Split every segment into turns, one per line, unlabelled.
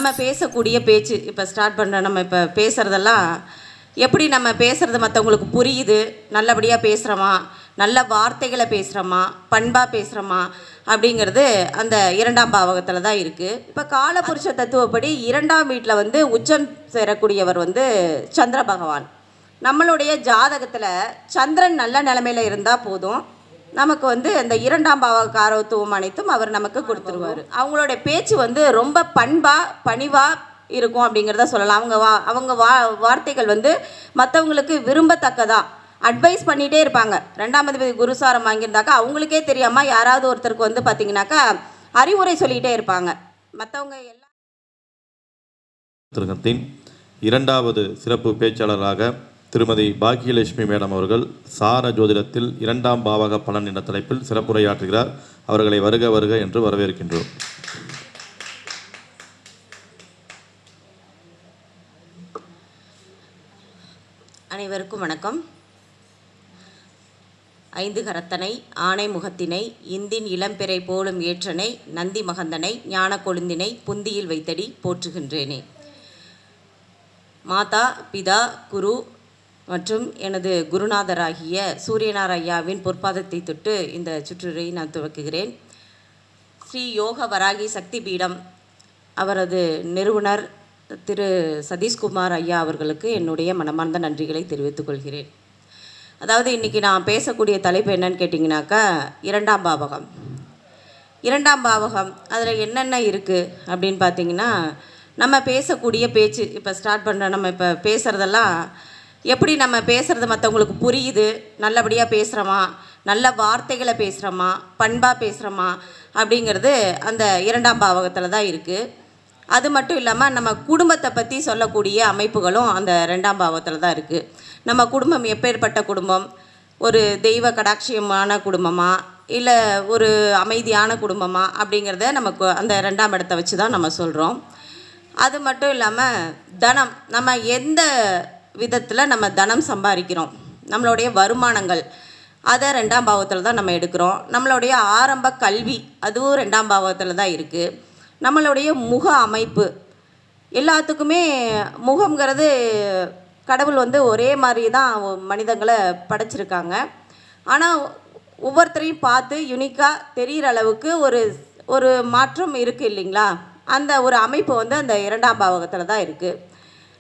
நம்ம பேசக்கூடிய பேச்சு இப்போ ஸ்டார்ட் பண்ணுற நம்ம இப்போ பேசுகிறதெல்லாம் எப்படி நம்ம பேசுகிறது மற்றவங்களுக்கு புரியுது, நல்லபடியாக பேசுகிறோமா, நல்ல வார்த்தைகளை பேசுகிறோமா, பண்பாக பேசுகிறோமா அப்படிங்கிறது அந்த இரண்டாம் பாவகத்தில் தான் இருக்குது. இப்போ காலபுருஷ தத்துவப்படி இரண்டாம் வீட்டில் வந்து உச்சம் சேரக்கூடியவர் வந்து சந்திர பகவான். நம்மளுடைய ஜாதகத்தில் சந்திரன் நல்ல நிலைமையில் இருந்தால் போதும், நமக்கு வந்து அந்த இரண்டாம் பாவ காரத்துவம் அனைத்தும் அவர் நமக்கு கொடுத்துருவார். அவங்களோட பேச்சு வந்து ரொம்ப பணிவாக இருக்கும் அப்படிங்கிறத சொல்லலாம். அவங்க வார்த்தைகள் வந்து மற்றவங்களுக்கு விரும்பத்தக்கதாக அட்வைஸ் பண்ணிகிட்டே இருப்பாங்க. ரெண்டாம் அதிபதி குருசாரம் வாங்கியிருந்தாக்கா அவங்களுக்கே தெரியாமல் யாராவது ஒருத்தருக்கு வந்து பார்த்திங்கனாக்கா அறிவுரை சொல்லிகிட்டே இருப்பாங்க. மற்றவங்க எல்லாம்
திருங்கத்தின் இரண்டாவது சிறப்பு பேச்சாளராக திருமதி பாக்கியலட்சுமி மேடம் அவர்கள் சார ஜோதிடத்தில் இரண்டாம் பாவக பலன் என்ற தலைப்பில் சிறப்புரையாற்றுகிறார். அவர்களை வருக வருக என்று வரவேற்கின்றோம்.
அனைவருக்கும் வணக்கம். ஐந்து கரத்தனை ஆணை முகத்தினை இந்தின் இளம்பிறை போலும் ஏற்றனை நந்தி மகந்தனை ஞான கொழுந்தினை புந்தியில் வைத்தடி போற்றுகின்றேனே. மாதா பிதா குரு மற்றும் எனது குருநாதராகிய சூரியனார் ஐயாவின் பொற்பாதத்தை தொட்டு இந்த சுற்றுரை நான் துவக்குகிறேன். ஸ்ரீ யோக வராகி சக்தி பீடம் அவரது நிறுவனர் திரு சதீஷ்குமார் ஐயா அவர்களுக்கு என்னுடைய மனமார்ந்த நன்றிகளை தெரிவித்துக் கொள்கிறேன். அதாவது இன்றைக்கி நான் பேசக்கூடிய தலைப்பு என்னன்னு கேட்டிங்கனாக்கா இரண்டாம் பாவகம். இரண்டாம் பாவகம் அதில் என்னென்ன இருக்குது அப்படின்னு பார்த்திங்கன்னா, நம்ம பேசக்கூடிய பேச்சு இப்போ ஸ்டார்ட் பண்ணுற நம்ம இப்போ பேசுகிறதெல்லாம் எப்படி நம்ம பேசுகிறது மற்றவங்களுக்கு புரியுது, நல்லபடியாக பேசுகிறோமா, நல்ல வார்த்தைகளை பேசுகிறோமா, பண்பாக பேசுகிறோமா அப்படிங்கிறது அந்த இரண்டாம் பாவகத்தில் தான் இருக்குது. அது மட்டும் இல்லாமல் நம்ம குடும்பத்தை பற்றி சொல்லக்கூடிய அமைப்புகளும் அந்த ரெண்டாம் பாவத்தில் தான் இருக்குது. நம்ம குடும்பம் எப்பேற்பட்ட குடும்பம், ஒரு தெய்வ கடாட்சியமான குடும்பமா இல்லை ஒரு அமைதியான குடும்பமா அப்படிங்கிறத நமக்கு அந்த ரெண்டாம் இடத்தை வச்சு தான் நம்ம சொல்கிறோம். அது மட்டும் இல்லாமல் தனம், நம்ம எந்த விதத்தில் நம்ம தனம் சம்பாதிக்கிறோம், நம்மளுடைய வருமானங்கள் அதை ரெண்டாம் பாவத்தில் தான் நம்ம எடுக்கிறோம். நம்மளுடைய ஆரம்ப கல்வி அதுவும் ரெண்டாம் பாவத்தில் தான் இருக்குது. நம்மளுடைய முக அமைப்பு எல்லாத்துக்குமே முகங்கிறது கடவுள் வந்து ஒரே மாதிரி தான் மனிதங்களை படைச்சிருக்காங்க. ஆனால் ஒவ்வொருத்தரையும் பார்த்து யுனிக்காக தெரிகிற அளவுக்கு ஒரு மாற்றம் இருக்குது இல்லைங்களா? அந்த ஒரு அமைப்பு வந்து அந்த இரண்டாம் பாவகத்தில் தான் இருக்குது.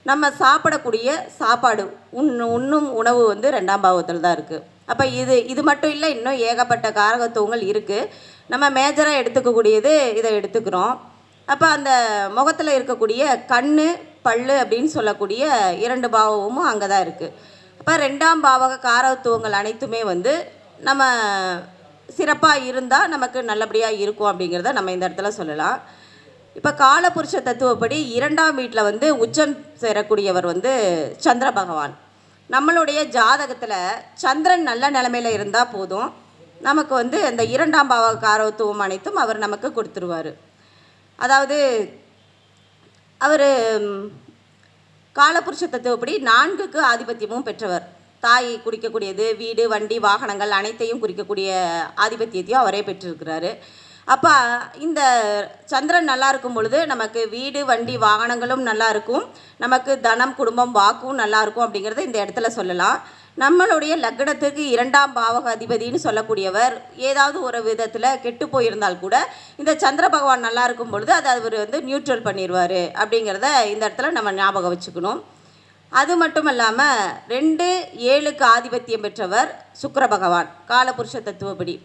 நம்ம சாப்பிடக்கூடிய சாப்பாடு உண்ணும் உணவு வந்து ரெண்டாம் பாவத்தில் தான் இருக்குது. அப்போ இது மட்டும் இல்லை, இன்னும் ஏகப்பட்ட காரகத்துவங்கள் இருக்குது. நம்ம மேஜராக எடுத்துக்கக்கூடியது இதை எடுத்துக்கிறோம். அப்போ அந்த முகத்தில் இருக்கக்கூடிய கண் பல் அப்படின்னு சொல்லக்கூடிய இரண்டு பாவமும் அங்கே தான் இருக்குது. அப்போ ரெண்டாம் பாவக காரகத்துவங்கள் அனைத்துமே வந்து நம்ம சிறப்பாக இருந்தால் நமக்கு நல்லபடியாக இருக்கும் அப்படிங்கிறத நம்ம இந்த இடத்துல சொல்லலாம். இப்போ காலபுருஷ தத்துவப்படி இரண்டாம் வீட்டில் வந்து உச்சம் சேரக்கூடியவர் வந்து சந்திர பகவான். நம்மளுடைய ஜாதகத்தில் சந்திரன் நல்ல நிலைமையில் இருந்தால் போதும், நமக்கு வந்து அந்த இரண்டாம் பாவ காரத்துவம் அனைத்தும் அவர் நமக்கு கொடுத்துருவார். அதாவது அவர் காலபுருஷ தத்துவப்படி 4க்கு ஆதிபத்தியமும் பெற்றவர். தாய் குறிக்கக்கூடியது, வீடு வண்டி வாகனங்கள் அனைத்தையும் குறிக்கக்கூடிய ஆதிபத்தியத்தையும் அவரே பெற்றிருக்கிறாரு. அப்போ இந்த சந்திரன் நல்லா இருக்கும் பொழுது நமக்கு வீடு வண்டி வாகனங்களும் நல்லா இருக்கும், நமக்கு தனம் குடும்பம் வாக்கும் நல்லா இருக்கும் அப்படிங்கிறத இந்த இடத்துல சொல்லலாம். நம்மளுடைய லக்னத்துக்கு இரண்டாம் பாவக அதிபதினு சொல்லக்கூடியவர் ஏதாவது ஒரு விதத்தில் கெட்டு போயிருந்தால் கூட இந்த சந்திர பகவான் நல்லா இருக்கும் பொழுது அதை அவர் வந்து நியூட்ரல் பண்ணிடுவார் அப்படிங்கிறத இந்த இடத்துல நம்ம ஞாபகம் வச்சுக்கணும். அது மட்டும் இல்லாமல் 2-7க்கு ஆதிபத்தியம் பெற்றவர் சுக்கிர பகவான் காலபுருஷ தத்துவப்படி.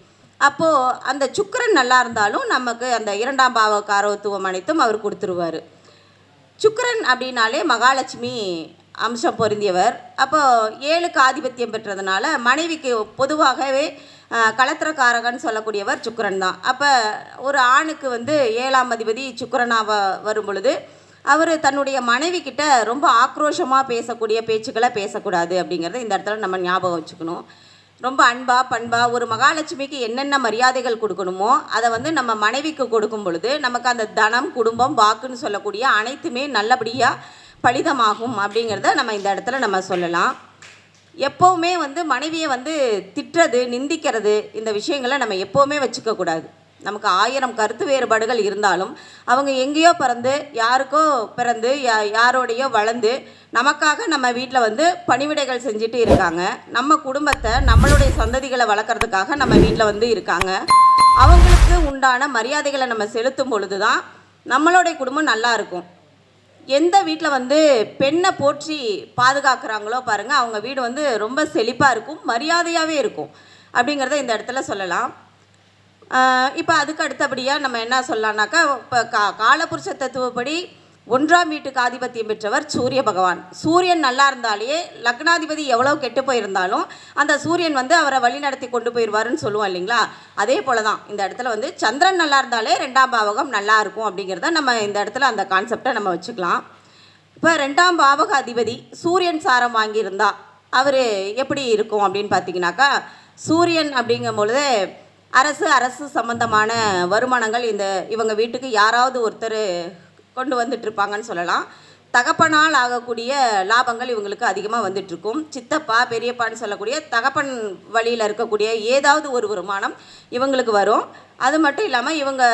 அப்போது அந்த சுக்கிரன் நல்லா இருந்தாலும் நமக்கு அந்த இரண்டாம் பாவ காரத்துவம் அனைத்தும் அவர் கொடுத்துருவார். சுக்கிரன் அப்படின்னாலே மகாலட்சுமி அம்சம் பொருந்தியவர். அப்போது 7க்கு ஆதிபத்தியம் பெற்றதுனால மனைவிக்கு பொதுவாகவே கலத்திரக்காரகன்னு சொல்லக்கூடியவர் சுக்கிரன் தான். அப்போ ஒரு ஆணுக்கு வந்து 7ஆம் அதிபதி சுக்கிரனாக வரும் பொழுது அவர் தன்னுடைய மனைவி கிட்ட ரொம்ப ஆக்ரோஷமாக பேசக்கூடிய பேச்சுக்களை பேசக்கூடாது அப்படிங்கிறத இந்த இடத்துல நம்ம ஞாபகம் வச்சுக்கணும். ரொம்ப அன்பா பண்பா ஒரு மகாலட்சுமிக்கு என்னென்ன மரியாதைகள் கொடுக்கணுமோ அதை வந்து நம்ம மனைவிக்கு கொடுக்கும் பொழுது நமக்கு அந்த தனம் குடும்பம் வாக்குன்னு சொல்லக்கூடிய அனைத்துமே நல்லபடியாக பலிதமாகும் அப்படிங்கிறத நம்ம இந்த இடத்துல நம்ம சொல்லலாம். எப்போவுமே வந்து மனைவியை வந்து திட்டுறது நிந்திக்கிறது இந்த விஷயங்களை நம்ம எப்போவுமே வச்சுக்கக்கூடாது. நமக்கு 1000 கருத்து வேறுபாடுகள் இருந்தாலும் அவங்க எங்கேயோ பிறந்து யாரோடையோ வளர்ந்து நமக்காக நம்ம வீட்டில் வந்து பணிவிடைகள் செஞ்சுட்டு இருக்காங்க. நம்ம குடும்பத்தை நம்மளுடைய சந்ததிகளை வளர்க்குறதுக்காக நம்ம வீட்டில் வந்து இருக்காங்க. அவங்களுக்கு உண்டான மரியாதைகளை நம்ம செலுத்தும் பொழுது தான் நம்மளுடைய குடும்பம் நல்லா இருக்கும். எந்த வீட்டில் வந்து பெண்ணை போற்றி பாதுகாக்கிறாங்களோ பாருங்கள், அவங்க வீடு வந்து ரொம்ப செழிப்பாக இருக்கும், மரியாதையாகவே இருக்கும் அப்படிங்கிறத இந்த இடத்துல சொல்லலாம். இப்போ அதுக்கு அடுத்தபடியாக நம்ம என்ன சொல்லலாம்னாக்கா, இப்போ காலபுருஷ தத்துவப்படி 1ஆம் வீட்டுக்கு ஆதிபத்தியம் பெற்றவர் சூரிய பகவான். சூரியன் நல்லா இருந்தாலே லக்னாதிபதி எவ்வளோ கெட்டு போயிருந்தாலும் அந்த சூரியன் வந்து அவரை வழிநடத்தி கொண்டு போயிடுவாருன்னு சொல்லுவோம் இல்லைங்களா. அதே போல தான் இந்த இடத்துல வந்து சந்திரன் நல்லா இருந்தாலே 2ஆம் பாவகம் நல்லா இருக்கும் அப்படிங்கிறத நம்ம இந்த இடத்துல அந்த கான்செப்டை நம்ம வச்சுக்கலாம். இப்போ 2ஆம் பாவக அதிபதி சூரியன் சாரம் வாங்கியிருந்தா அவர் எப்படி இருக்கும் அப்படின்னு பார்த்தீங்கன்னாக்கா, சூரியன் அப்படிங்கும் பொழுது அரசு சம்பந்தமான வருமானங்கள் இவங்க வீட்டுக்கு யாராவது ஒருத்தர் கொண்டு வந்துட்டுருப்பாங்கன்னு சொல்லலாம். தகப்பனால் ஆகக்கூடிய லாபங்கள் இவங்களுக்கு அதிகமாக வந்துட்டுருக்கும். சித்தப்பா பெரியப்பான்னு சொல்லக்கூடிய தகப்பன் வழியில் இருக்கக்கூடிய ஏதாவது ஒரு வருமானம் இவங்களுக்கு வரும். அது மட்டும் இல்லாமல் இவங்க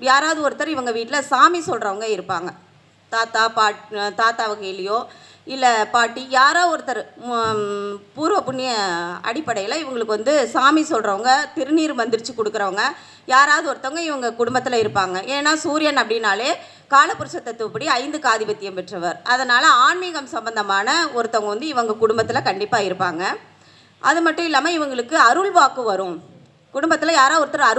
யாராவது ஒருத்தர் இவங்க வீட்டில் சாமி சொல்கிறவங்க இருப்பாங்க. தாத்தா வகையிலையோ இல்லை பாட்டி யாரோ ஒருத்தர் பூர்வ புண்ணிய அடிப்படையில் இவங்களுக்கு வந்து சாமி சொல்கிறவங்க, திருநீர் மந்திரிச்சு கொடுக்குறவங்க யாராவது ஒருத்தவங்க இவங்க குடும்பத்தில் இருப்பாங்க. ஏன்னா சூரியன் அப்படின்னாலே காலபுருஷ தத்துவப்படி 5க்கு ஆதிபத்தியம் பெற்றவர். அதனால் ஆன்மீகம் சம்பந்தமான ஒருத்தவங்க வந்து இவங்க குடும்பத்தில் கண்டிப்பாக இருப்பாங்க. அது மட்டும் இல்லாமல் இவங்களுக்கு அருள் வாக்கு வரும். குடும்பத்தில் யாரோ ஒருத்தர்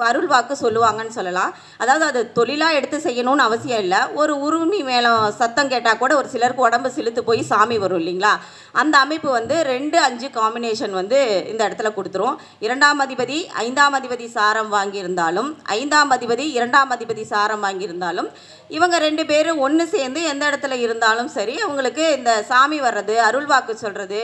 அருள் வாக்கு சொல்லுவாங்கன்னு சொல்லலாம். அதாவது அது தொழிலாக எடுத்து செய்யணும்னு அவசியம் இல்லை. ஒரு உருமி மேலே சத்தம் கேட்டால் கூட ஒரு சிலருக்கு உடம்பு சிலுத்து போய் சாமி வரும் இல்லைங்களா. அந்த அமைப்பு வந்து 2-5 காம்பினேஷன் வந்து இந்த இடத்துல கொடுத்துரும். 2ஆம் அதிபதி 5ஆம் அதிபதி சாரம் வாங்கியிருந்தாலும் 5ஆம் அதிபதி 2ஆம் அதிபதி சாரம் வாங்கியிருந்தாலும் இவங்க 2 பேரும் ஒன்று சேர்ந்து எந்த இடத்துல இருந்தாலும் சரி அவங்களுக்கு இந்த சாமி வர்றது, அருள் வாக்கு சொல்கிறது,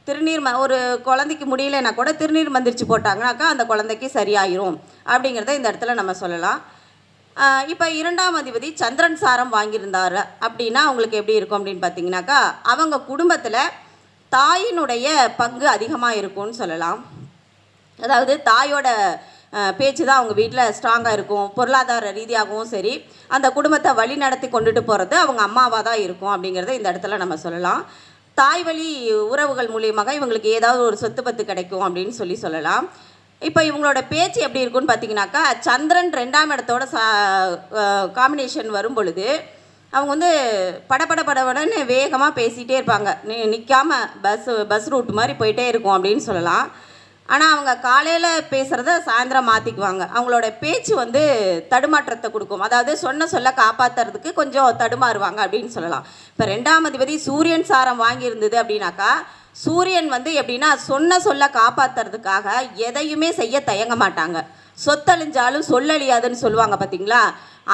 திருநீர் ஒரு குழந்தைக்கு முடியலைன்னா கூட திருநீர் மந்திரிச்சு போட்டாங்கனாக்கா அந்த குழந்தைக்கு சரியாயிரும் அப்படிங்கிறத இந்த இடத்துல நம்ம சொல்லலாம். இப்போ 2ஆம் அதிபதி சந்திரன் சாரம் வாங்கியிருந்தார் அப்படின்னா அவங்களுக்கு எப்படி இருக்கும் அப்படின்னு பார்த்தீங்கன்னாக்கா, அவங்க குடும்பத்தில் தாயினுடைய பங்கு அதிகமாக இருக்கும்னு சொல்லலாம். அதாவது தாயோட பேச்சு தான் அவங்க வீட்டில் ஸ்ட்ராங்காக இருக்கும். பொருளாதார ரீதியாகவும் சரி அந்த குடும்பத்தை வழி நடத்தி கொண்டுட்டு போகிறது அவங்க அம்மாவாக தான் இருக்கும் அப்படிங்கிறத இந்த இடத்துல நம்ம சொல்லலாம். தாய் வழி உறவுகள் மூலியமாக இவங்களுக்கு ஏதாவது ஒரு சொத்து பத்து கிடைக்கும் அப்படின்னு சொல்லலாம். இப்போ இவங்களோட பேச்சு எப்படி இருக்குன்னு பார்த்தீங்கன்னாக்கா, சந்திரன் 2ஆம் இடத்தோட காம்பினேஷன் வரும் பொழுது அவங்க வந்து படபடன்னு வேகமாக பேசிகிட்டே இருப்பாங்க. நிற்காமல் பஸ் ரூட் மாதிரி போயிட்டே இருக்கும் அப்படின்னு சொல்லலாம். ஆனால் அவங்க காலையில் பேசுகிறத சாயந்தரம் மாற்றிக்குவாங்க. அவங்களோட பேச்சு வந்து தடுமாற்றத்தை கொடுக்கும். அதாவது சொல்ல காப்பாற்றுறதுக்கு கொஞ்சம் தடுமாறுவாங்க அப்படின்னு சொல்லலாம். இப்போ 2ஆம் அதிபதி சூரியன் சாரம் வாங்கியிருந்தது அப்படின்னாக்கா, சூரியன் வந்து எப்படின்னா சொல்ல காப்பாற்றுறதுக்காக எதையுமே செய்ய தயங்க மாட்டாங்க. சொத்தழிஞ்சாலும் சொல்லழியாதுன்னு சொல்லுவாங்க பார்த்தீங்களா.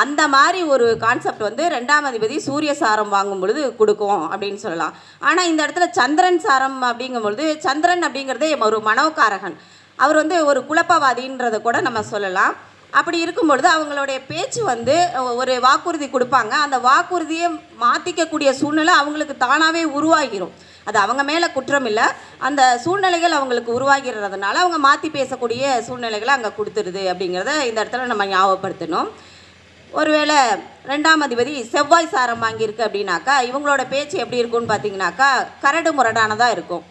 அந்த மாதிரி ஒரு கான்செப்ட் வந்து 2ஆம் அதிபதி சூரிய சாரம் வாங்கும் பொழுது கொடுக்கும் அப்படின்னு சொல்லலாம். ஆனால் இந்த இடத்துல சந்திரன் சாரம் அப்படிங்கும் பொழுது சந்திரன் அப்படிங்கிறதே ஒரு மனோகாரகன். அவர் வந்து ஒரு குழப்பவாதின்றதை கூட நம்ம சொல்லலாம். அப்படி இருக்கும் பொழுது அவங்களுடைய பேச்சு வந்து ஒரு வாக்குறுதி கொடுப்பாங்க. அந்த வாக்குறுதியை மாற்றிக்கக்கூடிய சூழ்நிலை அவங்களுக்கு தானாகவே உருவாகிடும். அது அவங்க மேலே குற்றம் இல்லை, அந்த சூழ்நிலைகள் அவங்களுக்கு உருவாகிறதுனால அவங்க மாற்றி பேசக்கூடிய சூழ்நிலைகளை அங்கே கொடுத்துருது அப்படிங்கிறத இந்த இடத்துல நம்ம ஞாபகப்படுத்தணும். ஒருவேளை 2ஆம் அதிபதி செவ்வாய் சாரம் வாங்கியிருக்கு அப்படின்னாக்கா இவங்களோட பேச்சு எப்படி இருக்குன்னு பார்த்தீங்கன்னாக்கா கரடு முரடானதாக இருக்கும்.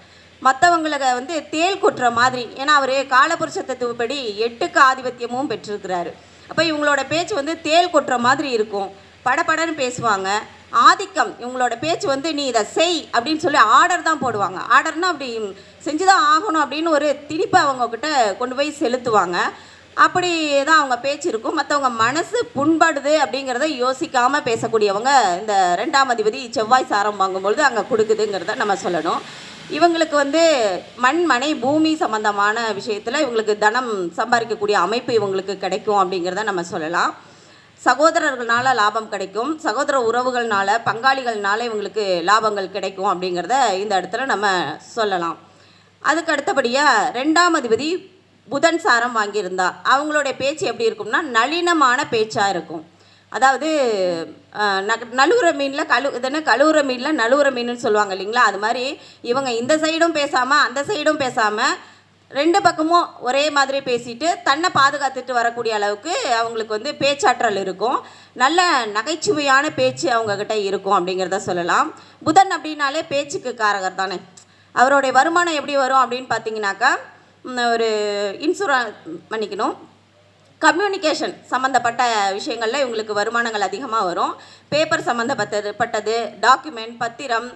மற்றவங்களுக்கு வந்து தேல் கொட்டுற மாதிரி, ஏன்னா அவர் காலபுருஷ தத்துவப்படி 8க்கு ஆதிபத்தியமும் பெற்றிருக்கிறாரு. அப்போ இவங்களோட பேச்சு வந்து தேல் கொட்டுற மாதிரி இருக்கும், படபடன்னு பேசுவாங்க. ஆதிக்கம், இவங்களோட பேச்சு வந்து நீ இதை செய் அப்படின்னு சொல்லி ஆர்டர் தான் போடுவாங்க. ஆர்டர்னால் அப்படி செஞ்சு தான் ஆகணும் அப்படின்னு ஒரு திணிப்பை அவங்கக்கிட்ட கொண்டு போய் செலுத்துவாங்க. அப்படி தான் அவங்க பேச்சு இருக்கும். மற்றவங்க மனசு புண்படுது அப்படிங்கிறத யோசிக்காமல் பேசக்கூடியவங்க இந்த 2ஆம் அதிபதி செவ்வாய் சாரம் வாங்கும்பொழுது அங்கே கொடுக்குதுங்கிறத நம்ம சொல்லணும். இவங்களுக்கு வந்து மண் மனை பூமி சம்பந்தமான விஷயத்தில் இவங்களுக்கு தனம் சம்பாதிக்கக்கூடிய அமைப்பு இவங்களுக்கு கிடைக்கும் அப்படிங்கிறத நம்ம சொல்லலாம். சகோதரர்களால் லாபம் கிடைக்கும், சகோதர உறவுகள்னால பங்காளிகள்னால இவங்களுக்கு லாபங்கள் கிடைக்கும் அப்படிங்கிறத இந்த இடத்துல நம்ம சொல்லலாம். அதுக்கு அடுத்தபடியாக 2ஆம் அதிபதி புதன் சாரம் வாங்கியிருந்தா அவங்களுடைய பேச்சு எப்படி இருக்கும்னா நளினமான பேச்சாக இருக்கும். அதாவது நழுவுற மீனில் கழுவுற மீனில் நழுவுற மீனுன்னு சொல்லுவாங்க இல்லைங்களா. அது மாதிரி இவங்க இந்த சைடும் பேசாமல் அந்த சைடும் பேசாமல் ரெண்டு பக்கமும் ஒரே மாதிரி பேசிட்டு தன்னை பாதுகாத்துட்டு வரக்கூடிய அளவுக்கு அவங்களுக்கு வந்து பேச்சாற்றல் இருக்கும். நல்ல நகைச்சுவையான பேச்சு அவங்கக்கிட்ட இருக்கும் அப்படிங்கிறத சொல்லலாம். புதன் அப்படின்னாலே பேச்சுக்கு காரகர் தானே. அவருடைய வருமானம் எப்படி வரும் அப்படின்னு பார்த்தீங்கன்னாக்கா, ஒரு மன்னிக்கணும், கம்யூனிகேஷன் சம்மந்தப்பட்ட விஷயங்களில் இவங்களுக்கு வருமானங்கள் அதிகமாக வரும். பேப்பர் சம்மந்தப்பட்டது, டாக்குமெண்ட், பத்திரம்,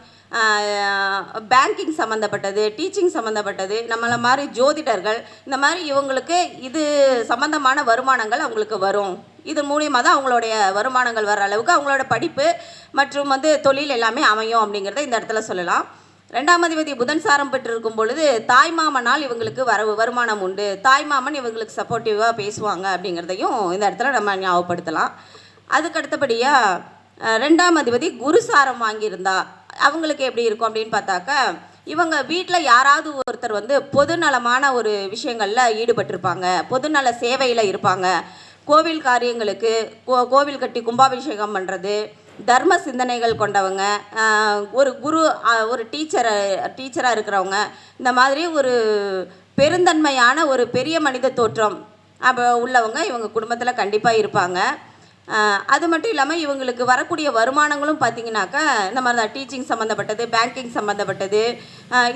பேங்கிங் சம்மந்தப்பட்டது, டீச்சிங் சம்மந்தப்பட்டது, நம்மளை மாதிரி ஜோதிடர்கள், இந்த மாதிரி இவங்களுக்கு இது சம்மந்தமான வருமானங்கள் அவங்களுக்கு வரும். இது மூலியமாக தான் அவங்களுடைய வருமானங்கள் வர அளவுக்கு அவங்களோட படிப்பு மற்றும் வந்து தொழில் எல்லாமே அமையும் அப்படிங்கிறத இந்த இடத்துல சொல்லலாம். 2ஆம் அதிபதி புதன் சாரம் பெற்றிருக்கும் பொழுது தாய்மாமனால் இவங்களுக்கு வருமானம் உண்டு. தாய்மாமன் இவங்களுக்கு சப்போர்ட்டிவாக பேசுவாங்க அப்படிங்கிறதையும் இந்த இடத்துல நம்ம ஞாபகப்படுத்தலாம். அதுக்கு அடுத்தபடியாக 2ஆம் அதிபதி குரு சாரம் வாங்கியிருந்தா அவங்களுக்கு எப்படி இருக்கும் அப்படின்னு பார்த்தாக்கா, இவங்க வீட்டில் யாராவது ஒருத்தர் வந்து பொதுநலமான ஒரு விஷயங்களில் ஈடுபட்டிருப்பாங்க, பொதுநல சேவையில் இருப்பாங்க. கோவில் காரியங்களுக்கு கோவில் கட்டி கும்பாபிஷேகம் பண்ணுறது, தர்ம சிந்தனைகள் கொண்டவங்க, ஒரு குரு, ஒரு டீச்சராக இருக்கிறவங்க, இந்த மாதிரி ஒரு பெருந்தன்மையான ஒரு பெரிய மனித தோற்றம் உள்ளவங்க இவங்க குடும்பத்தில் கண்டிப்பாக இருப்பாங்க. அது மட்டும் இல்லாமல் இவங்களுக்கு வரக்கூடிய வருமானங்களும் பார்த்திங்கனாக்கா இந்த மாதிரி தான் டீச்சிங் சம்மந்தப்பட்டது, பேங்கிங் சம்மந்தப்பட்டது,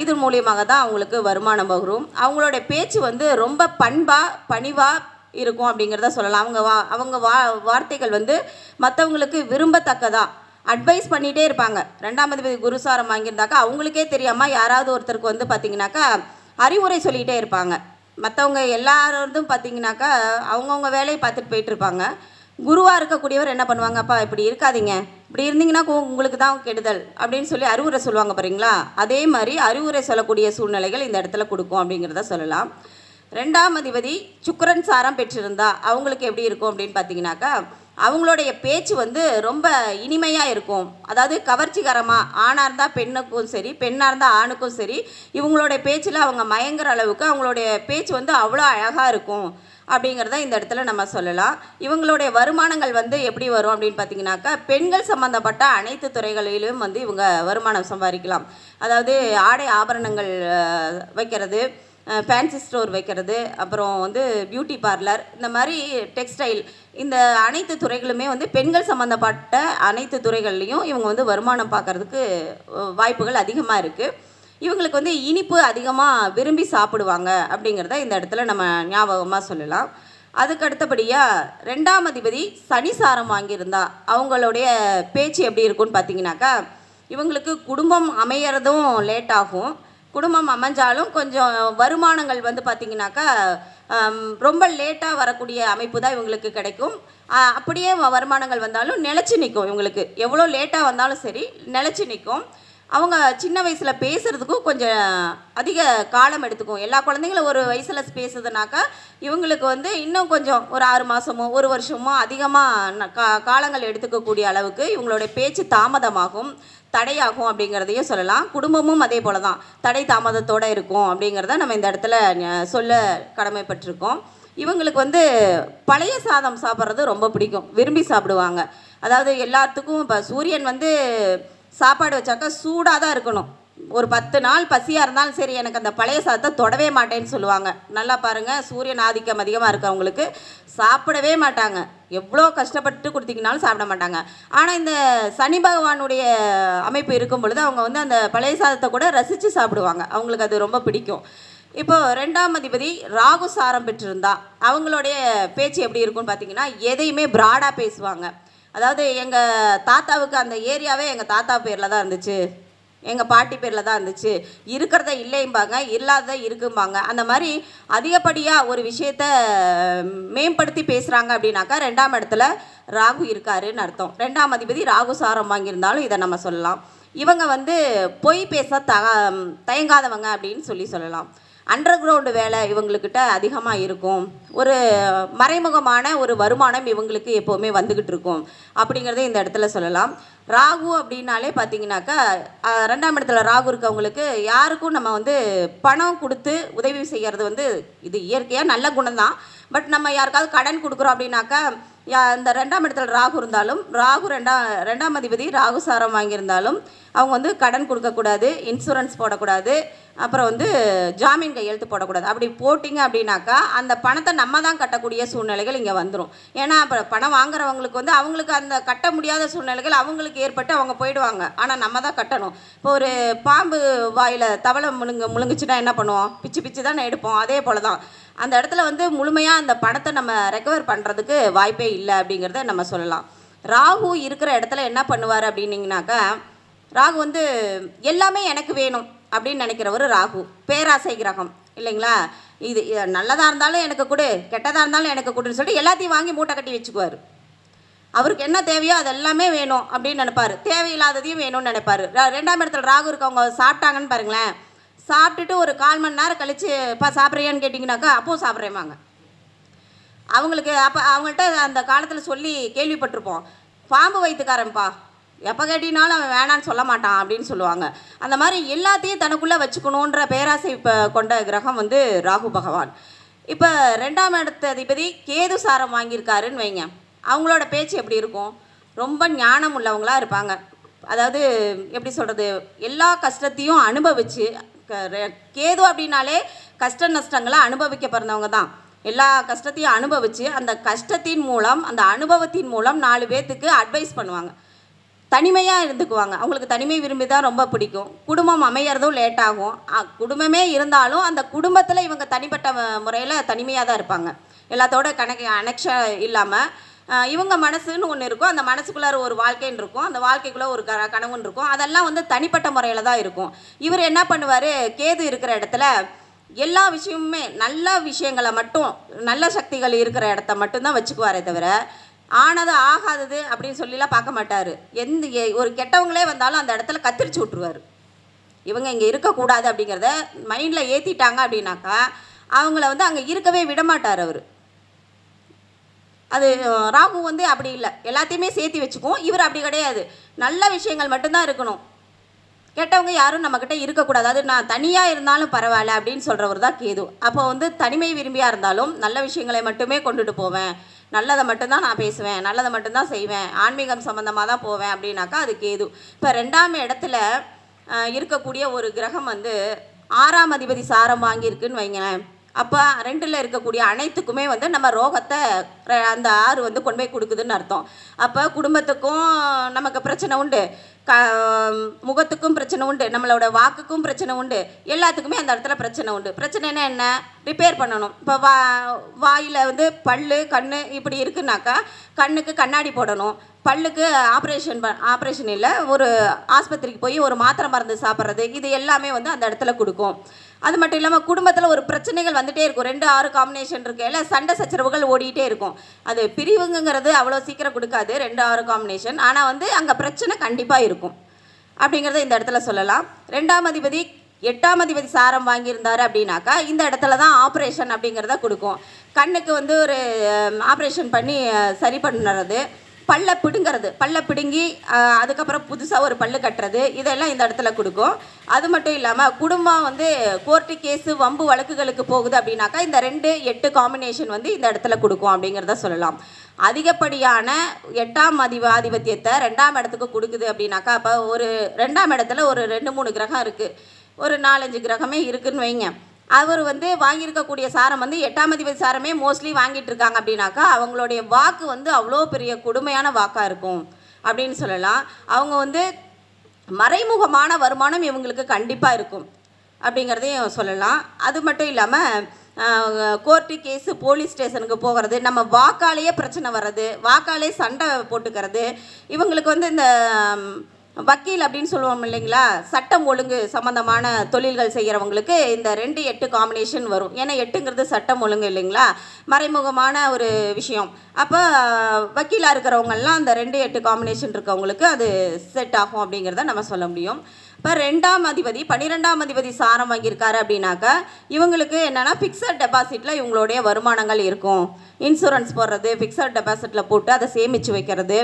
இது மூலியமாக தான் அவங்களுக்கு வருமானம் வரும். அவங்களோட பேச்சு வந்து ரொம்ப பணிவாக இருக்கும் அப்படிங்கிறத சொல்லலாம். அவங்க வார்த்தைகள் வந்து மற்றவங்களுக்கு விரும்பத்தக்கதாக அட்வைஸ் பண்ணிகிட்டே இருப்பாங்க. 2ஆம் அதிபதி குருசாரம் வாங்கியிருந்தாக்கா அவங்களுக்கே தெரியாமல் யாராவது ஒருத்தருக்கு வந்து பார்த்திங்கனாக்கா அறிவுரை சொல்லிகிட்டே இருப்பாங்க. மற்றவங்க எல்லாரும் பார்த்திங்கனாக்கா அவங்கவுங்க வேலையை பார்த்துட்டு போயிட்டுருப்பாங்க. குருவாக இருக்கக்கூடியவர் என்ன பண்ணுவாங்க, அப்பா இப்படி இருக்காதீங்க, இப்படி இருந்தீங்கன்னா உங்களுக்கு தான் கெடுதல் அப்படின்னு சொல்லி அறிவுரை சொல்லுவாங்க பாருங்களா. அதே மாதிரி அறிவுரை சொல்லக்கூடிய சூழ்நிலைகள் இந்த இடத்துல கொடுக்கும் அப்படிங்கிறத சொல்லலாம். 2ஆம் அதிபதி சுக்கிரன் சாரம் பெற்றிருந்தா அவங்களுக்கு எப்படி இருக்கும் அப்படின்னு பார்த்தீங்கன்னாக்கா, அவங்களுடைய பேச்சு வந்து ரொம்ப இனிமையாக இருக்கும். அதாவது கவர்ச்சிகரமாக, ஆணாக இருந்தால் பெண்ணுக்கும் சரி, பெண்ணாக இருந்தால் ஆணுக்கும் சரி, இவங்களுடைய பேச்சில் அவங்க மயங்குற அளவுக்கு அவங்களுடைய பேச்சு வந்து அவ்வளோ அழகாக இருக்கும் அப்படிங்கிறத இந்த இடத்துல நம்ம சொல்லலாம். இவங்களுடைய வருமானங்கள் வந்து எப்படி வரும் அப்படின்னு பார்த்தீங்கன்னாக்கா, பெண்கள் சம்மந்தப்பட்ட அனைத்து துறைகளிலும் வந்து இவங்க வருமானம் சம்பாதிக்கலாம். அதாவது ஆடை ஆபரணங்கள் வைக்கிறது, ஃபேன்சி ஸ்டோர் வைக்கிறது, அப்புறம் வந்து பியூட்டி பார்லர், இந்த மாதிரி டெக்ஸ்டைல், இந்த அனைத்து துறைகளுமே வந்து பெண்கள் சம்மந்தப்பட்ட அனைத்து துறைகள்லையும் இவங்க வந்து வருமானம் பார்க்குறதுக்கு வாய்ப்புகள் அதிகமாக இருக்குது. இவங்களுக்கு வந்து இனிப்பு அதிகமாக விரும்பி சாப்பிடுவாங்க அப்படிங்கிறத இந்த இடத்துல நம்ம ஞாபகமாக சொல்லலாம். அதுக்கு அடுத்தபடியாக 2ஆம் அதிபதி சனி சாரம் வாங்கியிருந்தா அவங்களுடைய பேச்சு எப்படி இருக்குன்னு பார்த்தீங்கன்னாக்கா, இவங்களுக்கு குடும்பம் அமையறதும் லேட் ஆகும். குடும்பம் அமைஞ்சாலும் கொஞ்சம் வருமானங்கள் வந்து பார்த்திங்கனாக்கா ரொம்ப லேட்டாக வரக்கூடிய அமைப்பு தான் இவங்களுக்கு கிடைக்கும். அப்படியே வருமானங்கள் வந்தாலும் நிலச்சி நிற்கும். இவங்களுக்கு எவ்வளோ லேட்டாக வந்தாலும் சரி நிலச்சி நிற்கும். அவங்க சின்ன வயசில் பேசுகிறதுக்கும் கொஞ்சம் அதிக காலம் எடுத்துக்கும். எல்லா குழந்தைங்களும் ஒரு வயசில் பேசுதுனாக்கா இவங்களுக்கு வந்து இன்னும் கொஞ்சம் ஒரு 6 மாதமோ 1 வருஷமோ அதிகமாக காலங்கள் எடுத்துக்கக்கூடிய அளவுக்கு இவங்களுடைய பேச்சு தாமதமாகும், தடையாகும் அப்படிங்கிறதையும் சொல்லலாம். குடும்பமும் அதே போல் தான் தடை தாமதத்தோடு இருக்கும் அப்படிங்கிறத நம்ம இந்த இடத்துல சொல்ல கடமைப்பட்டிருக்கோம். இவங்களுக்கு வந்து பழைய சாதம் சாப்பிட்றது ரொம்ப பிடிக்கும், விரும்பி சாப்பிடுவாங்க. அதாவது எல்லாத்துக்கும் இப்போ சூரியன் வந்து சாப்பாடு வச்சாக்கா சூடாக தான் இருக்கணும். ஒரு 10 நாள் பசியாக இருந்தாலும் சரி எனக்கு அந்த பழைய சாதத்தை தொடவே மாட்டேன்னு சொல்லுவாங்க. நல்லா பாருங்கள், சூரியன் ஆதிக்கம் அதிகமாக இருக்கவங்களுக்கு சாப்பிடவே மாட்டாங்க. எவ்வளோ கஷ்டப்பட்டு கொடுத்தீங்கனாலும் சாப்பிட மாட்டாங்க. ஆனால் இந்த சனி பகவானுடைய அமைப்பு இருக்கும் பொழுது அவங்க வந்து அந்த பழைய சாதத்தை கூட ரசித்து சாப்பிடுவாங்க. அவங்களுக்கு அது ரொம்ப பிடிக்கும். இப்போது 2ஆம் அதிபதி ராகு சாரம் பெற்றிருந்தா அவங்களுடைய பேச்சு எப்படி இருக்குன்னு பார்த்தீங்கன்னா, எதையுமே ப்ராடாக பேசுவாங்க. அதாவது எங்கள் தாத்தாவுக்கு அந்த ஏரியாவே எங்கள் தாத்தா பேரில் தான் இருந்துச்சு, எங்கள் பாட்டி பேரில் தான் இருந்துச்சு, இருக்கிறத இல்லைம்பாங்க, இல்லாத இருக்கும்பாங்க. அந்த மாதிரி அதிகப்படியாக ஒரு விஷயத்த மேம்படுத்தி பேசுகிறாங்க அப்படின்னாக்கா 2ஆம் இடத்துல ராகு இருக்காருன்னு அர்த்தம். 2ஆம் அதிபதி ராகு சாரம் வாங்கியிருந்தாலும் இதை நம்ம சொல்லலாம். இவங்க வந்து பொய் பேச தயங்காதவங்க அப்படின்னு சொல்லலாம். அண்டர் கிரவுண்டு வேலை இவங்களுக்கிட்ட அதிகமாக இருக்கும். ஒரு மறைமுகமான ஒரு வருமானம் இவங்களுக்கு எப்போவுமே வந்துக்கிட்டு இருக்கும் அப்படிங்கிறத இந்த இடத்துல சொல்லலாம். ராகு அப்படின்னாலே பார்த்தீங்கன்னாக்கா 2ஆம் இடத்துல ராகு இருக்கவங்களுக்கு யாருக்கும் நம்ம வந்து பணம் கொடுத்து உதவி செய்கிறது வந்து இது இயற்கையாக நல்ல குணம்தான். பட் நம்ம யாருக்காவது கடன் கொடுக்குறோம் அப்படின்னாக்கா இந்த 2ஆம் இடத்துல ராகு இருந்தாலும், ராகு 2ஆம் அதிபதி ராகு சாரம் வாங்கியிருந்தாலும் அவங்க வந்து கடன் கொடுக்கக்கூடாது, இன்சூரன்ஸ் போடக்கூடாது, அப்புறம் வந்து ஜாமீன் கையெழுத்து போடக்கூடாது. அப்படி போட்டிங்க அப்படின்னாக்கா அந்த பணத்தை நம்ம தான் கட்டக்கூடிய சூழ்நிலைகள் இங்கே வந்துடும். ஏன்னா இப்போ பணம் வாங்குறவங்களுக்கு வந்து அவங்களுக்கு அந்த கட்ட முடியாத சூழ்நிலைகள் அவங்களுக்கு ஏற்பட்டு அவங்க போயிடுவாங்க. ஆனால் நம்ம தான் கட்டணும். இப்போ ஒரு பாம்பு வாயில் தவளை முழுங்குச்சுன்னா என்ன பண்ணுவோம்? பிச்சு பிச்சு தானே எடுப்போம். அதே போல் தான் அந்த இடத்துல வந்து முழுமையாக அந்த பணத்தை நம்ம ரெக்கவர் பண்ணுறதுக்கு வாய்ப்பே இல்லை அப்படிங்கிறத நம்ம சொல்லலாம். ராகு இருக்கிற இடத்துல என்ன பண்ணுவார் அப்படின்னிங்கனாக்கா, ராகு வந்து எல்லாமே எனக்கு வேணும் அப்படின்னு நினைக்கிறவர் ராகு. பேராசை கிரகம் இல்லைங்களா? இது நல்லதாக இருந்தாலும் எனக்கு கொடு, கெட்டதாக இருந்தாலும் எனக்கு கொடுன்னு சொல்லிட்டு எல்லாத்தையும் வாங்கி மூட்டை கட்டி வச்சுக்குவார். அவருக்கு என்ன தேவையோ அது எல்லாமே வேணும் அப்படின்னு நினைப்பார். தேவையில்லாததையும் வேணும்னு நினைப்பார். 2ஆம் இடத்துல ராகு இருக்கவங்க சாப்பிட்டாங்கன்னு பாருங்களேன், சாப்பிட்டுட்டு ஒரு 1/4 மணி நேரம் கழித்து சாப்பிட்றியான்னு கேட்டிங்கனாக்கா அப்போது சாப்பிட்றேம்பாங்க. அவங்களுக்கு அப்போ அவங்கள்ட்ட அந்த காலத்தில் சொல்லி கேள்விப்பட்டிருப்போம், பாம்பு வயிற்றுக்காரன்ப்பா, எப்போ கேட்டினாலும் அவன் வேணான்னு சொல்ல மாட்டான் அப்படின்னு சொல்லுவாங்க. அந்த மாதிரி எல்லாத்தையும் தனக்குள்ளே வச்சுக்கணுன்ற பேராசை கொண்ட கிரகம் வந்து ராகு பகவான். இப்போ 2ஆம் இடத்து அதிபதி கேது சாரம் வாங்கியிருக்காருன்னு வைங்க, அவங்களோட பேச்சு எப்படி இருக்கும்? ரொம்ப ஞானம் உள்ளவங்களாக இருப்பாங்க. அதாவது எப்படி சொல்கிறது, எல்லா கஷ்டத்தையும் அனுபவித்து, கேது அப்படின்னாலே கஷ்ட நஷ்டங்களை அனுபவிக்க பிறந்தவங்க தான். எல்லா கஷ்டத்தையும் அனுபவித்து அந்த கஷ்டத்தின் மூலம், அந்த அனுபவத்தின் மூலம் 4 பேர்த்துக்கு அட்வைஸ் பண்ணுவாங்க. தனிமையாக இருந்துக்குவாங்க. அவங்களுக்கு தனிமை விரும்பி தான் ரொம்ப பிடிக்கும். குடும்பம் அமையறதும் லேட்டாகும். குடும்பமே இருந்தாலும் அந்த குடும்பத்தில் இவங்க தனிப்பட்ட முறையில் தனிமையாக தான் இருப்பாங்க. எல்லாத்தோட கனெக்ஷன் இல்லாமல் இவங்க மனசுன்னு ஒன்று இருக்கும். அந்த மனசுக்குள்ளார ஒரு வாழ்க்கைன்னு இருக்கும். அந்த வாழ்க்கைக்குள்ளே ஒரு கனவுன்னு இருக்கும். அதெல்லாம் வந்து தனிப்பட்ட முறையில் தான் இருக்கும். இவர் என்ன பண்ணுவார், கேது இருக்கிற இடத்துல எல்லா விஷயமுமே நல்ல விஷயங்களை மட்டும், நல்ல சக்திகள் இருக்கிற இடத்த மட்டும்தான் வச்சுக்குவாரே தவிர ஆனது ஆகாதது அப்படின்னு சொல்லிலாம் பார்க்க மாட்டார். ஒரு கெட்டவங்களே வந்தாலும் அந்த இடத்துல கத்திரிச்சு விட்ருவார். இவங்க இங்கே இருக்கக்கூடாது அப்படிங்கிறத மைண்டில் ஏற்றிட்டாங்க அப்படின்னாக்கா அவங்கள வந்து அங்கே இருக்கவே விடமாட்டார் அவர். அது ராகு வந்து அப்படி இல்லை, எல்லாத்தையுமே சேர்த்து வச்சுக்குவோம். இவர் அப்படி கிடையாது, நல்ல விஷயங்கள் மட்டும்தான் இருக்கணும், கெட்டவங்க யாரும் நம்மக்கிட்ட இருக்கக்கூடாது, அது நான் தனியாக இருந்தாலும் பரவாயில்ல அப்படின்னு சொல்கிறவர் தான் கேது. அப்போ வந்து தனிமை விரும்பியாக இருந்தாலும் நல்ல விஷயங்களை மட்டுமே கொண்டுட்டு போவேன், நல்லதை மட்டும்தான் நான் பேசுவேன், நல்லதை மட்டும்தான் செய்வேன், ஆன்மீகம் சம்மந்தமாக தான் போவேன் அப்படின்னாக்கா அது கேது. இப்போ 2ஆம் இடத்துல இருக்கக்கூடிய ஒரு கிரகம் வந்து 6ஆம் அதிபதி சாரம் வாங்கியிருக்குன்னு வைங்களேன். அப்போ 2ல் இருக்கக்கூடிய அனைத்துக்குமே வந்து நம்ம ரோகத்தை அந்த 6 வந்து கொண்டு போய் கொடுக்குதுன்னு அர்த்தம். அப்போ குடும்பத்துக்கும் நமக்கு பிரச்சனை உண்டு, முகத்துக்கும் பிரச்சனை உண்டு, நம்மளோட வாக்குக்கும் பிரச்சனை உண்டு, எல்லாத்துக்குமே அந்த இடத்துல பிரச்சனை உண்டு. பிரச்சனைனா என்ன? ரிப்பேர் பண்ணணும். இப்போ வாயில் வந்து பல்லு கண் இப்படி இருக்குன்னாக்கா கண்ணுக்கு கண்ணாடி போடணும், பல்லுக்கு ஆப்ரேஷன் இல்லை, ஒரு ஆஸ்பத்திரிக்கு போய் ஒரு மாத்திரை மருந்து சாப்பிட்றது, இது எல்லாமே வந்து அந்த இடத்துல கொடுக்கும். அது மட்டும் இல்லாமல் குடும்பத்தில் ஒரு பிரச்சனைகள் வந்துகிட்டே இருக்கும். 2-6 காம்பினேஷன் இருக்கையில் சண்டை சச்சரவுகள் ஓடிக்கிட்டே இருக்கும். அது பிரிவுங்கிறது அவ்வளோ சீக்கிரம் கொடுக்காது 2-6 காம்பினேஷன், ஆனால் வந்து அங்கே பிரச்சனை கண்டிப்பாக இருக்கும் அப்படிங்கிறத இந்த இடத்துல சொல்லலாம். 2ஆம் அதிபதி 8ஆம் அதிபதி சாரம் வாங்கியிருந்தார் அப்படின்னாக்கா இந்த இடத்துல தான் ஆப்ரேஷன் அப்படிங்கிறத கொடுக்கும். கண்ணுக்கு வந்து ஒரு ஆப்ரேஷன் பண்ணி சரி பண்ணுறது, பல்லை பிடுங்கி அதுக்கப்புறம் புதுசாக ஒரு பல்லு கட்டுறது, இதெல்லாம் இந்த இடத்துல கொடுக்கும். அது மட்டும் இல்லாமல் குடும்பம் வந்து கோர்ட்டு கேஸு வம்பு வழக்குகளுக்கு போகுது அப்படின்னாக்கா இந்த 2-8 காம்பினேஷன் வந்து இந்த இடத்துல கொடுக்கும் அப்படிங்கிறத சொல்லலாம். அதிகப்படியான 8ஆம் ஆதிபத்தியத்தை 2ஆம் இடத்துக்கு கொடுக்குது அப்படின்னாக்கா, அப்போ ஒரு 2ஆம் இடத்துல ஒரு 2-3 கிரகம் இருக்குது, ஒரு 4-5 கிரகமே இருக்குதுன்னு வைங்க. அவர் வந்து வாங்கியிருக்கக்கூடிய சாரம் வந்து 8ஆம் அதிபதி சாரமே மோஸ்ட்லி வாங்கிட்டு இருக்காங்க அப்படின்னாக்கா அவங்களுடைய வாக்கு வந்து அவ்வளோ பெரிய கொடுமையான வாக்காக இருக்கும் அப்படின்னு சொல்லலாம். அவங்க வந்து மறைமுகமான வருமானம் இவங்களுக்கு கண்டிப்பாக இருக்கும் அப்படிங்கிறதையும் சொல்லலாம். அது மட்டும் இல்லாமல் கோர்ட்டு கேஸு போலீஸ் ஸ்டேஷனுக்கு போகிறது, நம்ம வாக்காலேயே பிரச்சனை வர்றது, வாக்காலே சண்டை போட்டுக்கிறது, இவங்களுக்கு வந்து இந்த வக்கீல் அப்படின்னு சொல்லுவோம் இல்லைங்களா, சட்டம் ஒழுங்கு சம்மந்தமான தொழில்கள் செய்கிறவங்களுக்கு இந்த 2-8 காம்பினேஷன் வரும். ஏன்னா 8ங்கிறது சட்டம் ஒழுங்கு இல்லைங்களா, மறைமுகமான ஒரு விஷயம். அப்போ வக்கீலாக இருக்கிறவங்கெல்லாம் அந்த 2-8 காம்பினேஷன் இருக்கவங்களுக்கு அது செட் ஆகும் அப்படிங்கிறத நம்ம சொல்ல முடியும். இப்போ 2ஆம் அதிபதி 12ஆம் அதிபதி சாரம் வாங்கியிருக்காரு அப்படின்னாக்கா இவங்களுக்கு என்னென்னா ஃபிக்ஸட் டெபாசிட்டில் இவங்களுடைய வருமானங்கள் இருக்கும். இன்சூரன்ஸ் போடுறது, ஃபிக்ஸட் டெபாசிட்டில் போட்டு அதை சேமித்து வைக்கிறது,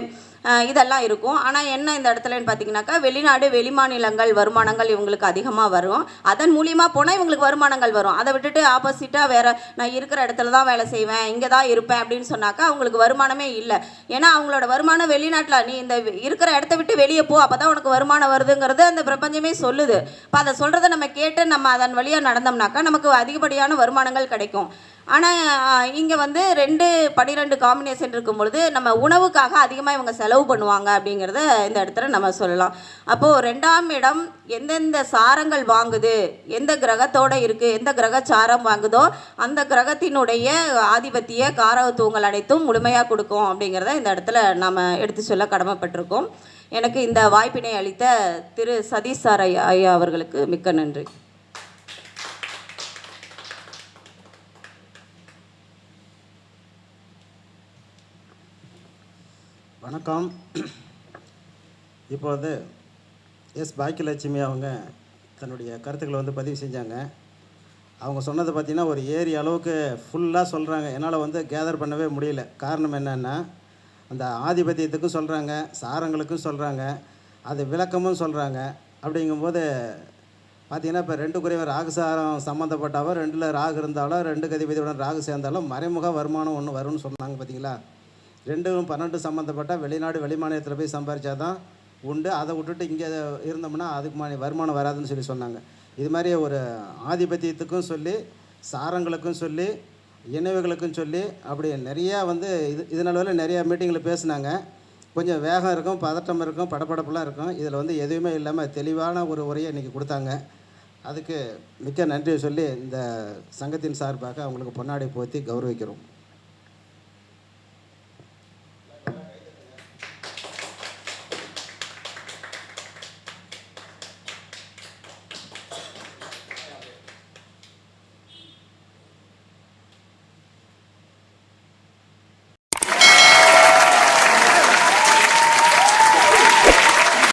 இதெல்லாம் இருக்கும். ஆனால் என்ன இந்த இடத்துலன்னு பார்த்தீங்கன்னாக்கா வெளிநாடு வெளிமாநிலங்கள் வருமானங்கள் இவங்களுக்கு அதிகமாக வரும். அதன் மூலியமாக போனால் இவங்களுக்கு வருமானங்கள் வரும். அதை விட்டுட்டு ஆப்போசிட்டாக வேறு நான் இருக்கிற இடத்துல தான் வேலை செய்வேன், இங்கே தான் இருப்பேன் அப்படின்னு சொன்னாக்கா அவங்களுக்கு வருமானமே இல்லை. ஏன்னா அவங்களோட வருமானம் வெளிநாட்டில், நீ இந்த இருக்கிற இடத்த விட்டு வெளியே போ, அப்போ தான் உனக்கு வருமானம் வருதுங்கிறது அந்த பிரபஞ்சமே சொல்லுது. இப்போ அதை சொல்கிறத நம்ம கேட்டு நம்ம அதன் வழியாக நடந்தோம்னாக்கா நமக்கு அதிகப்படியான வருமானங்கள் கிடைக்கும். ஆனால் இங்கே வந்து 2-12 காம்பினேஷன் இருக்கும் பொழுது நம்ம உணவுக்காக அதிகமாக இவங்க செலவு பண்ணுவாங்க அப்படிங்கிறத இந்த இடத்துல நம்ம சொல்லலாம். அப்போது 2ஆம் இடம் எந்தெந்த சாரங்கள் வாங்குது, எந்த கிரகத்தோடு இருக்குது, எந்த கிரக சாரம் வாங்குதோ அந்த கிரகத்தினுடைய ஆதிபத்திய காரகத்துவங்கள் அனைத்தும் முழுமையாக கொடுக்கும் அப்படிங்கிறத இந்த இடத்துல நாம் எடுத்து சொல்ல கடமைப்பட்டிருக்கோம். எனக்கு இந்த வாய்ப்பினை அளித்த திரு சதீஷ் சார் ஐயா அவர்களுக்கு மிக்க நன்றி.
வணக்கம். இப்போது பாக்கியலட்சுமி அவங்க தன்னுடைய கருத்துக்களை வந்து பதிவு செஞ்சாங்க. அவங்க சொன்னது பார்த்திங்கன்னா ஒரு ஏரியா அளவுக்கு ஃபுல்லாக சொல்கிறாங்க. என்னால் வந்து கேதர் பண்ணவே முடியல. காரணம் என்னென்னா அந்த ஆதிபத்தியத்துக்கும் சொல்கிறாங்க, சாரங்களுக்கும் சொல்கிறாங்க, அது விளக்கமும் சொல்கிறாங்க. அப்படிங்கும்போது பார்த்திங்கன்னா இப்போ 2 ராகு சாரம் சம்மந்தப்பட்டாவோ 2ல் ராகு இருந்தாலோ 2 அதிபதியுடன் ராகு சேர்ந்தாலும் மறைமுக வருமானம் ஒன்று வரும்னு சொன்னாங்க. பார்த்திங்களா, 2-12 சம்மந்தப்பட்டால் வெளிநாடு வெளிமாநிலத்தில் போய் சம்பாதிச்சா தான் உண்டு. அதை விட்டுட்டு இங்கே இருந்தோம்னா அதுக்கு வருமானம் வராதுன்னு சொன்னாங்க. இது மாதிரி ஒரு ஆதிபத்தியத்துக்கும் சொல்லி, சாரங்களுக்கும் சொல்லி, இணைவுகளுக்கும் சொல்லி, அப்படி நிறையா வந்து இதனால நிறையா மீட்டிங்கில் பேசுனாங்க. கொஞ்சம் வேகம் இருக்கும், பதட்டம் இருக்கும், படப்படப்புலாம் இருக்கும். இதில் வந்து எதுவுமே இல்லாமல் தெளிவான ஒரு உரையை இன்றைக்கி கொடுத்தாங்க. அதுக்கு மிக்க நன்றியை சொல்லி இந்த சங்கத்தின் சார்பாக அவங்களுக்கு பொன்னாடை போற்றி கௌரவிக்கிறோம்.